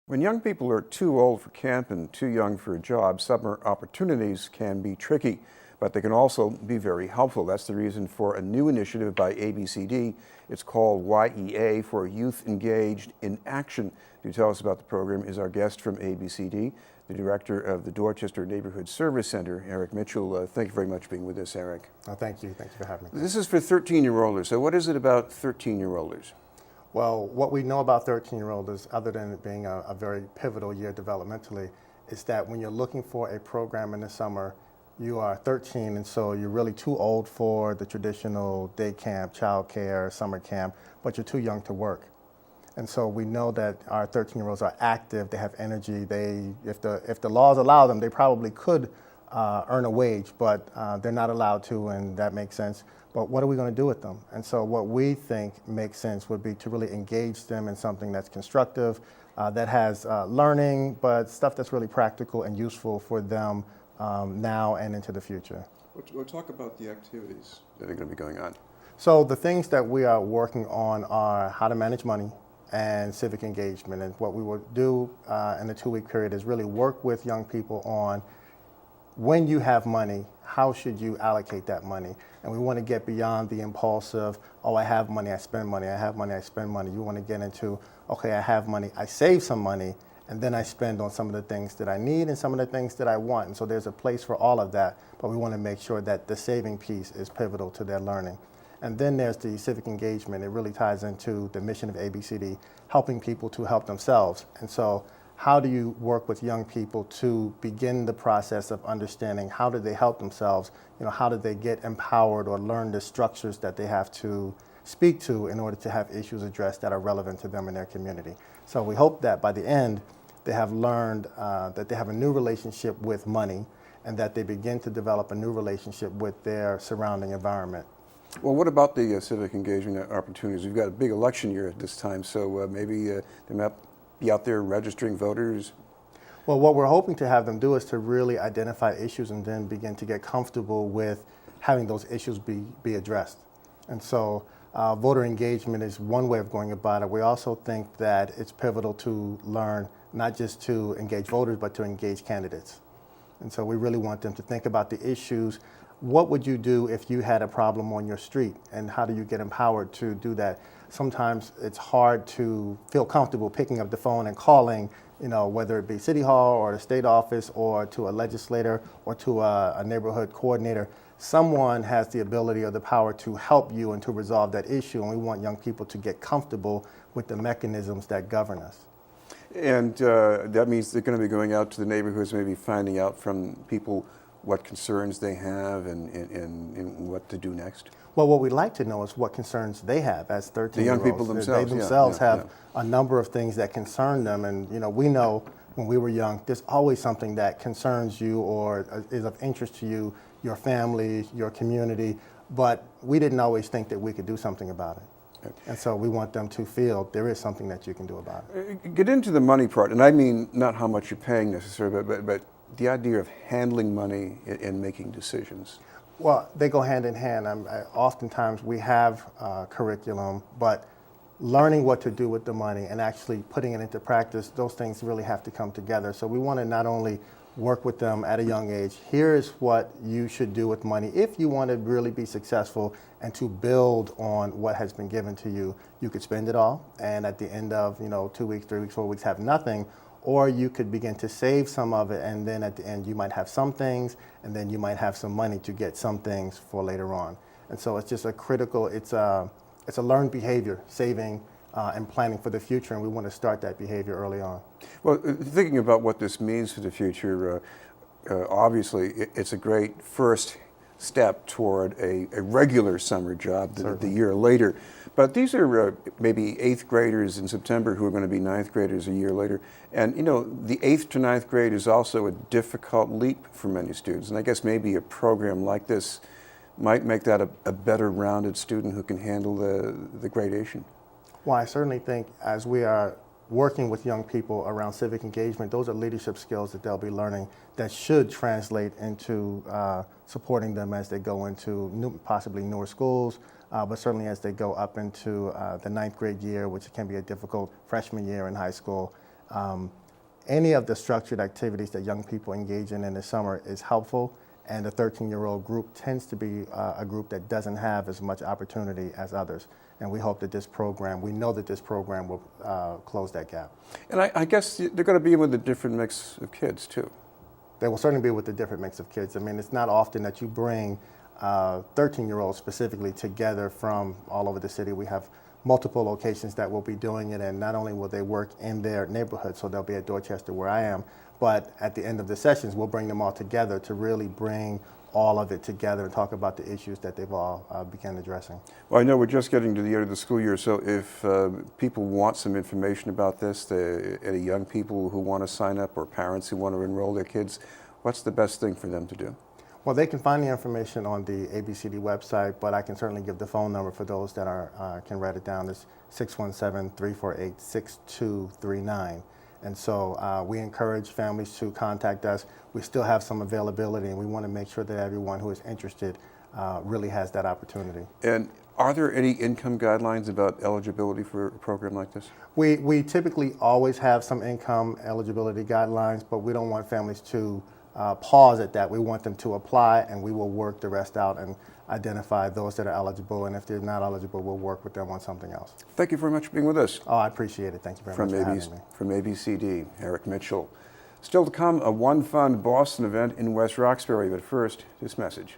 When young people are too old for camp and too young for a job, summer opportunities can be tricky, but they can also be very helpful. That's the reason for a new initiative by ABCD. It's called YEA, for Youth Engaged in Action. To tell us about the program is our guest from ABCD, the director of the Dorchester Neighborhood Service Center, Eric Mitchell. Thank you very much for being with us, Eric. Oh, thank you. Thank you for having me. This is for 13-year-olders. So what is it about 13-year-olders? Well, what we know about 13-year-olds, other than it being a very pivotal year developmentally, is that when you're looking for a program in the summer, you are 13, and so you're really too old for the traditional day camp, child care, summer camp, but you're too young to work. And so we know that our 13-year-olds are active, they have energy, if the laws allow them, they probably could earn a wage, but they're not allowed to, and that makes sense. But what are we going to do with them? And so what we think makes sense would be to really engage them in something that's constructive, that has learning, but stuff that's really practical and useful for them now and into the future. We'll talk about the activities that are going to be going on. So the things that we are working on are how to manage money and civic engagement. And what we will do in the 2-week period is really work with young people on, when you have money, how should you allocate that money? And we want to get beyond the impulsive, oh, I have money, I spend money, I have money, I spend money. You want to get into, okay, I have money, I save some money, and then I spend on some of the things that I need and some of the things that I want. And so there's a place for all of that, but we want to make sure that the saving piece is pivotal to their learning. And then there's the civic engagement. It really ties into the mission of ABCD, helping people to help themselves. And so how do you work with young people to begin the process of understanding how do they help themselves? How do they get empowered or learn the structures that they have to speak to in order to have issues addressed that are relevant to them in their community? So we hope that by the end, they have learned that they have a new relationship with money and that they begin to develop a new relationship with their surrounding environment. Well, what about the civic engagement opportunities? We've got a big election year at this time, so maybe they might be out there registering voters? Well, what we're hoping to have them do is to really identify issues and then begin to get comfortable with having those issues be addressed. And so voter engagement is one way of going about it. We also think that it's pivotal to learn not just to engage voters, but to engage candidates. And so we really want them to think about the issues. What would you do if you had a problem on your street, and how do you get empowered to do that? Sometimes it's hard to feel comfortable picking up the phone and calling, whether it be City Hall or the state office or to a legislator or to a neighborhood coordinator. Someone has the ability or the power to help you and to resolve that issue, and we want young people to get comfortable with the mechanisms that govern us. And that means they're going to be going out to the neighborhoods, maybe finding out from people what concerns they have and what to do next? Well, what we'd like to know is what concerns they have as 13-year-olds. The young people themselves. They themselves have a number of things that concern them. And, we know when we were young, there's always something that concerns you or is of interest to you, your family, your community. But we didn't always think that we could do something about it. And so we want them to feel there is something that you can do about it. Get into the money part, and I mean not how much you're paying necessarily, but the idea of handling money and making decisions. Well, they go hand in hand. Oftentimes we have curriculum, but learning what to do with the money and actually putting it into practice, those things really have to come together. So we want to not only work with them at a young age, here's what you should do with money. If you want to really be successful and to build on what has been given to you, you could spend it all, and at the end of 2 weeks, 3 weeks, 4 weeks have nothing. Or you could begin to save some of it, and then at the end you might have some things, and then you might have some money to get some things for later on. And so it's just it's a learned behavior, saving and planning for the future, and we want to start that behavior early on. Well, thinking about what this means for the future, obviously it's a great first step toward a regular summer job the year later. But these are maybe 8th graders in September who are going to be 9th graders a year later. And the 8th to 9th grade is also a difficult leap for many students. And I guess maybe a program like this might make that a better rounded student who can handle the gradation. Well, I certainly think as we are working with young people around civic engagement, those are leadership skills that they'll be learning that should translate into supporting them as they go into possibly newer schools, but certainly as they go up into the 9th grade year, which can be a difficult freshman year in high school, Any of the structured activities that young people engage in the summer is helpful, and the 13-year-old group tends to be a group that doesn't have as much opportunity as others. And we hope that we know that this program will close that gap. And I guess they're going to be with a different mix of kids, too. They will certainly be with a different mix of kids. I mean, it's not often that you bring 13-year-olds specifically together from all over the city. We have multiple locations that will be doing it, and not only will they work in their neighborhood, so they'll be at Dorchester where I am, but at the end of the sessions, we'll bring them all together to really bring all of it together and talk about the issues that they've all begun addressing. Well, I know we're just getting to the end of the school year, so if people want some information about this, any young people who want to sign up or parents who want to enroll their kids, what's the best thing for them to do? Well, they can find the information on the ABCD website, but I can certainly give the phone number for those that can write it down. It's 617-348-6239. And so we encourage families to contact us. We still have some availability, and we want to make sure that everyone who is interested really has that opportunity. And are there any income guidelines about eligibility for a program like this? We typically always have some income eligibility guidelines, but we don't want families to pause at that. We want them to apply, and we will work the rest out and identify those that are eligible, and if they're not eligible, we'll work with them on something else. Thank you very much for being with us. Oh, I appreciate it. Thank you very much for having me. From ABCD, Eric Mitchell. Still to come, a One Fund Boston event in West Roxbury, but first, this message.